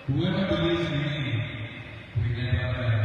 Whoever believes in me will never die.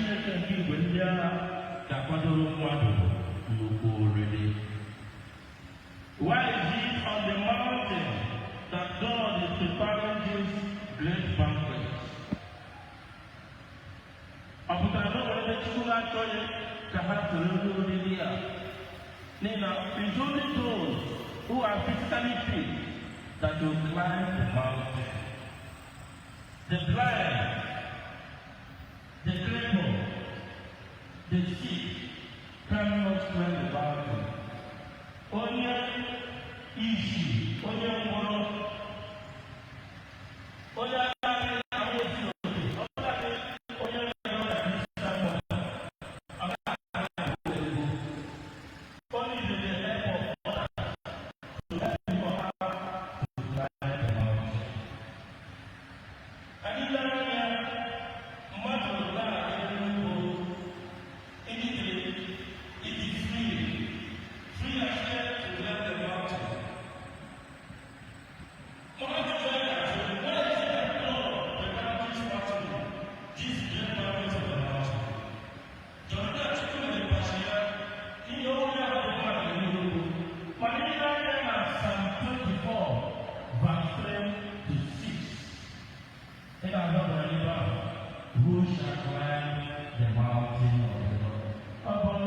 Chineke nke igwe ndị agha ga-akwadoro mmadụ nnukwu oriri. Why is it on the mountain that God is preparing this great banquet? Ọ pụtara na ọ nwere Chukwu na-achọghị ka ha soro oriri a. N'ihi na it's only those who are physically fit that will climb the mountain. The blind, the crippled, the sick cannot climb the mountain. Onye isi, onye mkpọrọ, onye anaghị ahụ ezi oke, ọ bụladị onye nwere ọrịa n'isi afọ, ọ gaghị ahụ ego. Onye izere ebe ọbụla, so that people have to climb the mountain. Anyị lere anya mmadụ na-aga n'ugbo, it is free as yet to climb the mountain. What is it that God began this mountain, this great mountain of the mountain? John that took the Passia, he only had the one in the room. But in Psalm 24, verse 3 to 6, in another river, who shall climb the mountain of the Lord? Upon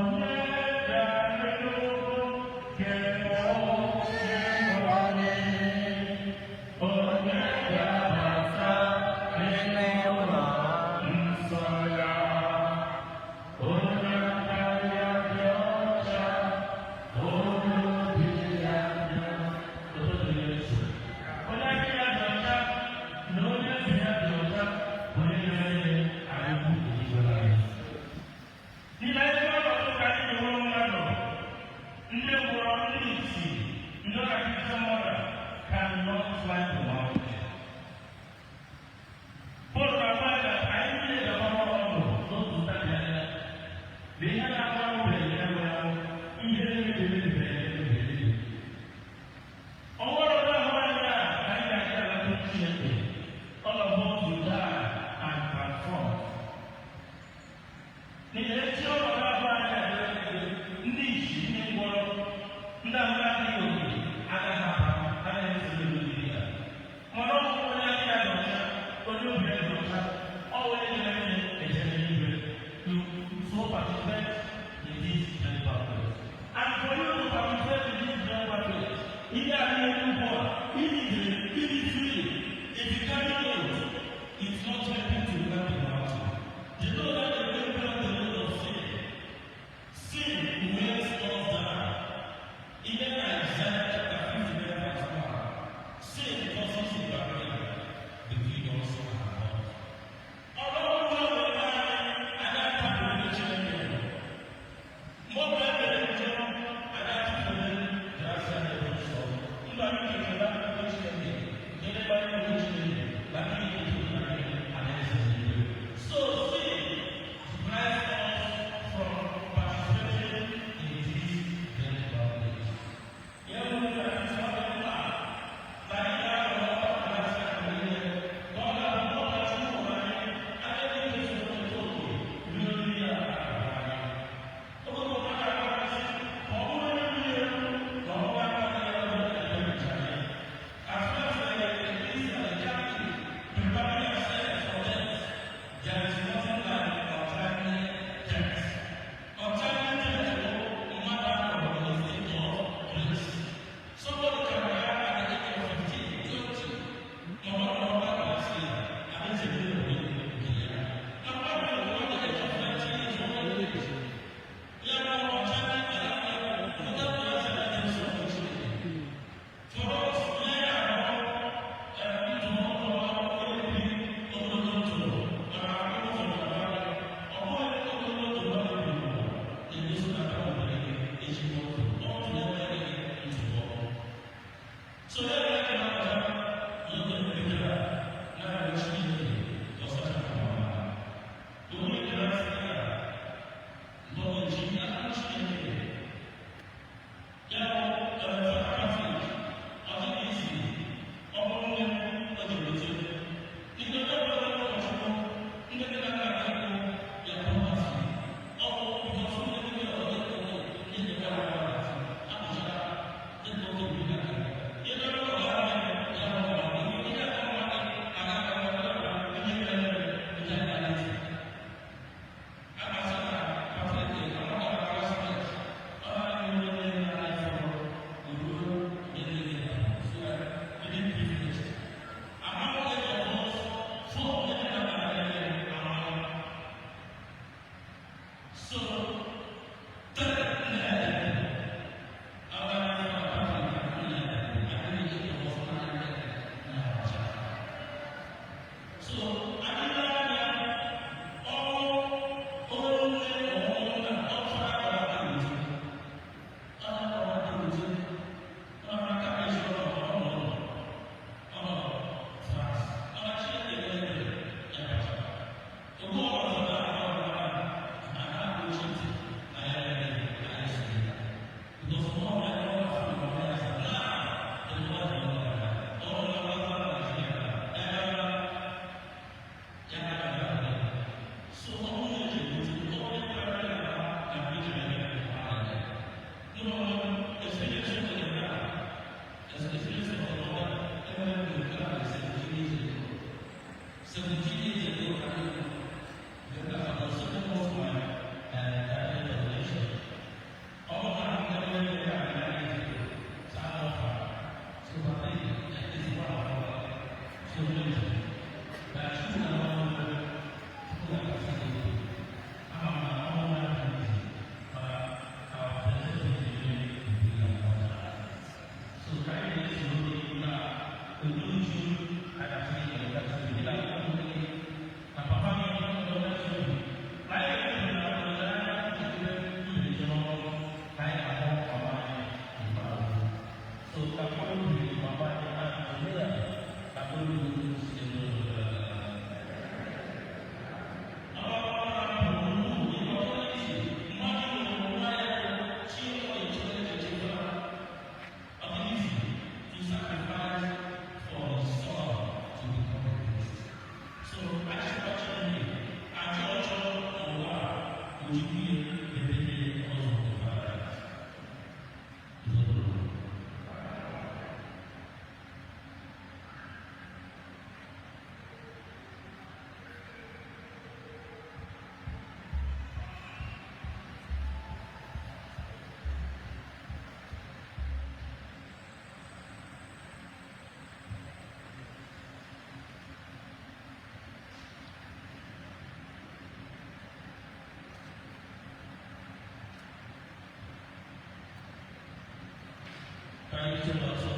ise n'ọsọ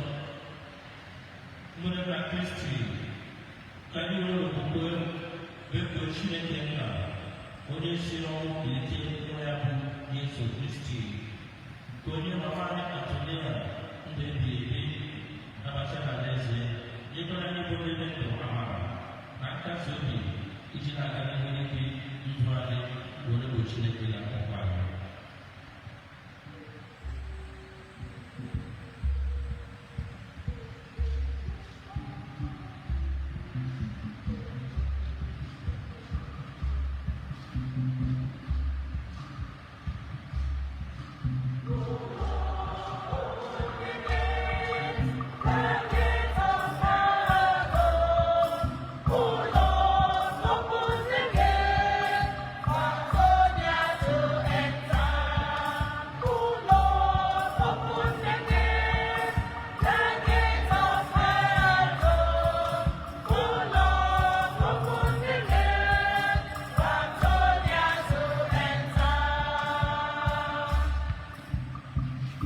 nwere na Kristi ka anyị nwere okwukwe bepụ Chineke nna onye si n'ọnwụ bilite nwa ya bụ Yesu Kristi ka onye mama anyị Antonia ndụ ebighị ebi nabata n'alaeze nyekwana anyị bụ ndị ndụ amara na nkasi obi iji na-aga n'ihu n'ike ndụ anyị were bụ Chineke na nkwa anyị.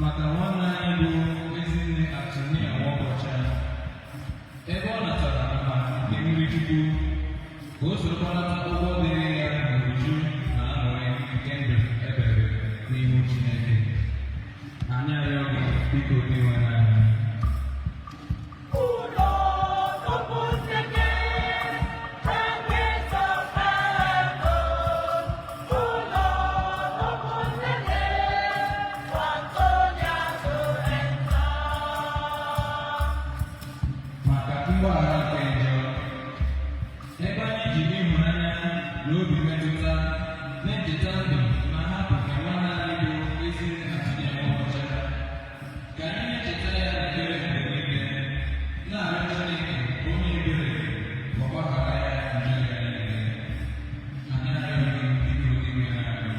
maka nwanne anyị bụ Ezinne Antonia Nwaokocha ebe ọ natara ama nke nri Chukwu ka o soro gbanata ụgwọ dịrị ya n'uju na aṅụrị nke ndụ ebere n'ihu Chineke. Anyị arịọ gị biko iwe n'anya. Mgbaghara nke njọ ebe anyị jiri ịhụnanya na obi mmetụta na-echeta ndụ na hapụ nke nwanne anyị bụ Ezinne Antonia Nwaokocha ka anyị na-echeta ya na ekpere mgbe niile na-arịọ Chineke ka onye ebere ma gbaghara ya njọ ya niile. Anyị arịọ gị biko iwe n'anya.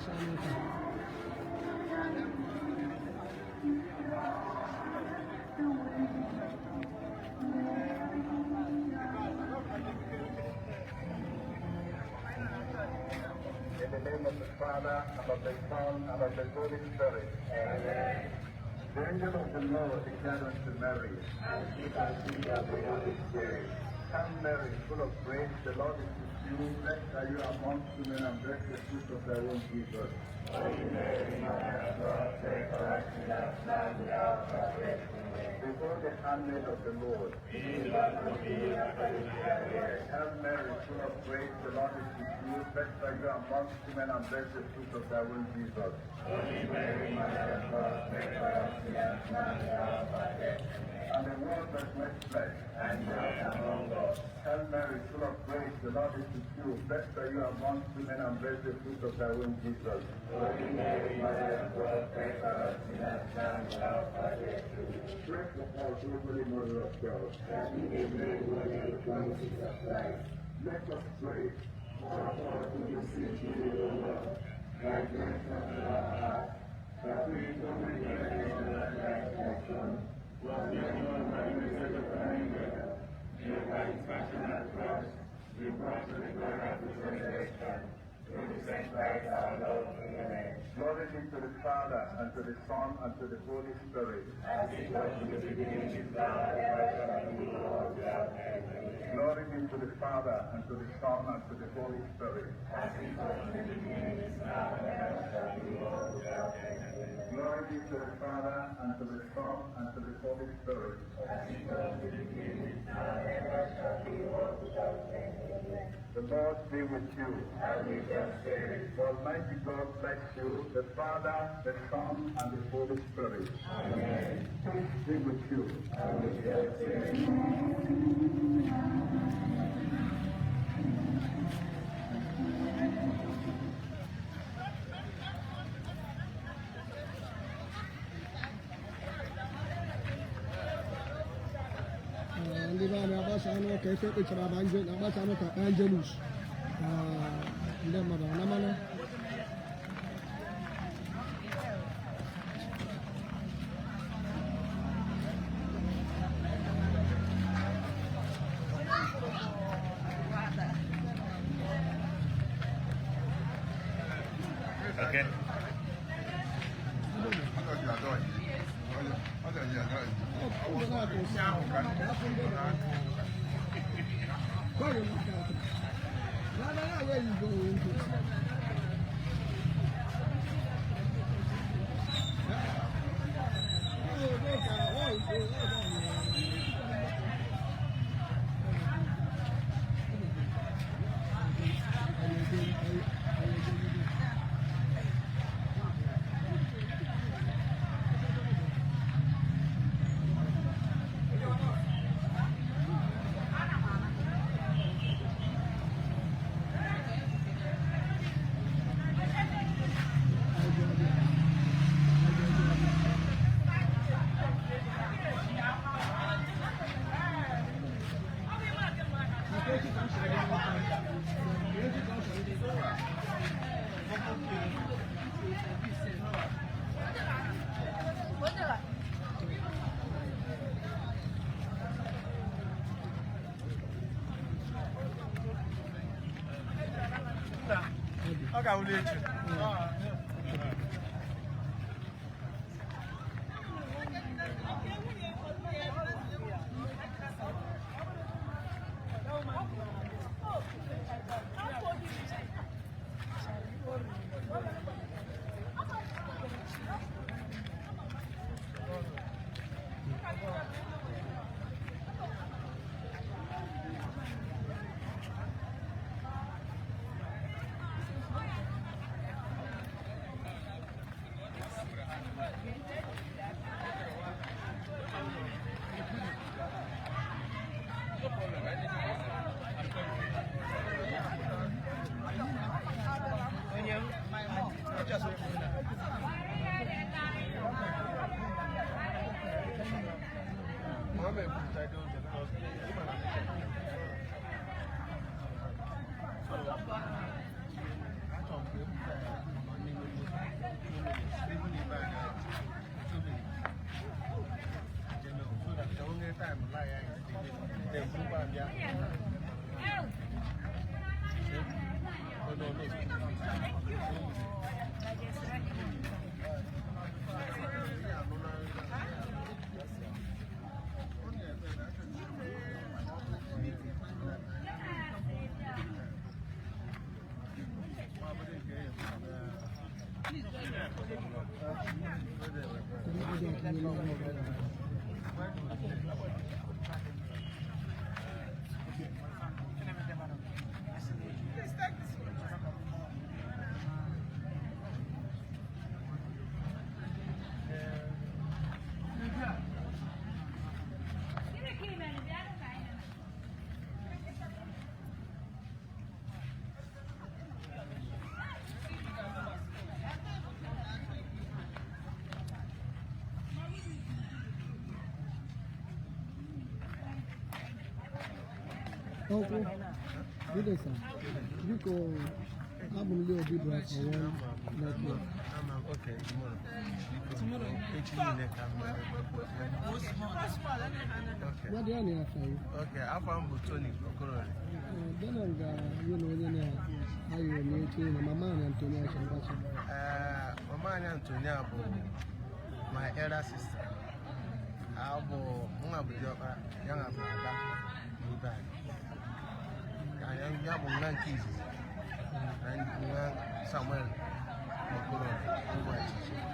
In the name of the Father, and of the Son, and of the Holy Spirit. Amen. The angel of the Lord declared unto Mary, and she conceived of the Holy Spirit. Hail Mary, full of grace, the Lord is with you. Blessed are you amongst women, and blessed the fruit of thy womb, Jesus. Holy Mary, Mother of God, pray for us sinners, now and at the hour of our death. Behold the handmaid of the Lord. Hail Mary, full of grace, the Lord is with you. Blessed are you amongst women, and blessed the fruit of thy womb, Jesus. Holy Mary, Mother of God, pray for us sinners, now and at the hour of our death. And the word was made flesh, and dwelt among us. Hail Mary, full of grace, the Lord is with you. Blessed are you amongst women, and blessed the fruit of thy womb, Jesus. Holy Mary, Mother of God, pray for us sinners, now and at the hour of our death. Pray for us, O Holy Mother of God, that we may be made worthy of the promises of Christ. Let us pray. Our Lord, who beseech you, O Lord, thy grace unto our heart, that we, through the revelation of thy passion, was known by the message of thy angel, and by his passion at cross, we brought to the glory of his resurrection, through the same Christ our Lord. Amen. Glory be to the Father, and to the Son, and to the Holy Spirit. As it was in the beginning, is now, and ever shall be, world without end. Glory be to the Father, and to the Son, and to the Holy Spirit. As it was in the beginning, is now, and ever shall be, world without end. Glory be to the Father, and to the Son, and to the Holy Spirit. As it was in the beginning, is now, and ever shall be, world without end. The Lord be with you. And with your spirit. Almighty God bless you, the Father, the Son, and the Holy Spirit. Amen. Peace be with you. And with your spirit. Ndị be anyị agbasa anụ ka efe kpechara agbasa anụ ka Angelus ndị mmadụ anamanụ Okay. Where you going? Okay, we'll let you. Uncle, good day, sir. You go, I'm going to be bright for one. Okay, tomorrow. What do you need for you? Okay, I'm Tony Okoro. Then I'm going to, how you need to, Mama and Antonia. Mama and Antonia, my elder sister. I'll go, young Abba, and young monkeys, and Samuel.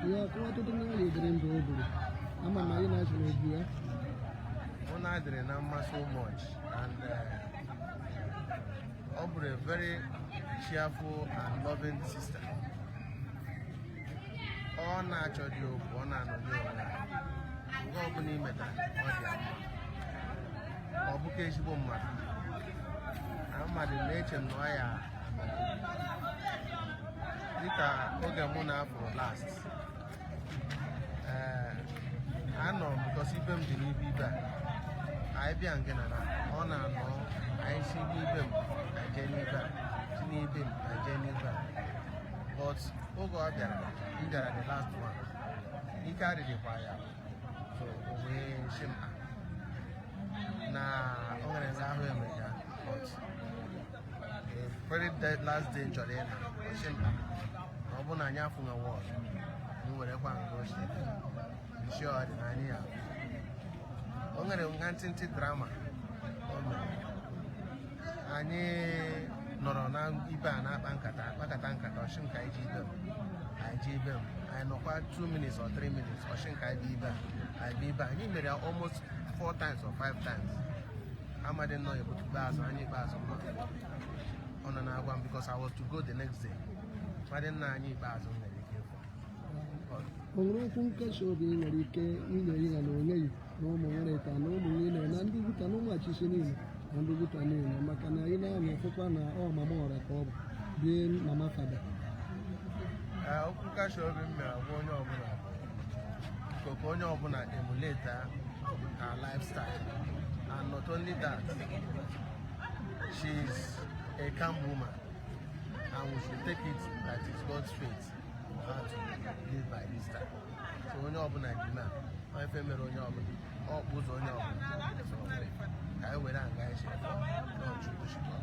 Yeah, go to the new dream. I'm a national idea. I didn't know so much, and Aubrey, a very cheerful and loving sister. All natural joke, one and only. Opening meta, or bookish woman. I'm at the nature noya. Dika oge mụ na-apụ last. I know because ibe m dị n'ibe ibe a. Anyị bịa nke na ọ na-anọ anyị si n'ibe m eje n'ibe a, si n'ibe m eje n'ibe a. But oge ọ bịara, m bịara the last one. Ike adịghịkwa ya. So o wee shi m na o nwere nza ahụ emega. But the very last day nchọrọ ịna ọ shi m ọ bụ na anyị afụ na wọd m were kwa nke ochie nshi ọdịnala ya o nwere ntịntị drama o mere anyị nọrọ na ibe a na-akpa nkata ọchị nka iji ibe m anyị ji ibe m anyị nọkwa 2 minutes or 3 minutes ọchị nka ibe ibe a anyị bụ ibe anyị mere ya almost 4 times or 5 times amadị nnọọ ebutu ikpeazụ anyị ikpeazụ mma ọ nọ na-agwa m because I was to go the next day madị nna anyị ikpeazụ nwere ike ịfụ o nwere okwu nkesa obi nwere ike inye ya na onye yi na ụmụ nwereta na ụmụ niile na ndị Buta na ụmụ achịchị niile na ndị Buta niile maka na anyị na-anya efekwa na ọ mama ọra ka ọ bụ bie mama fada okwu nkasi obi m mere gwa onye ọbụla ka onye ọbụla emulate her lifestyle and not only that she's a calm woman and we should take it that it's God's fate for her to live by this time. So onye ọbụla dị na onye fe mere onye ọbụla ọ kpụ ụzọ onye ọbụla so ka anyị were anga eche n'ọchukwu chukwu.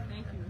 Thank you.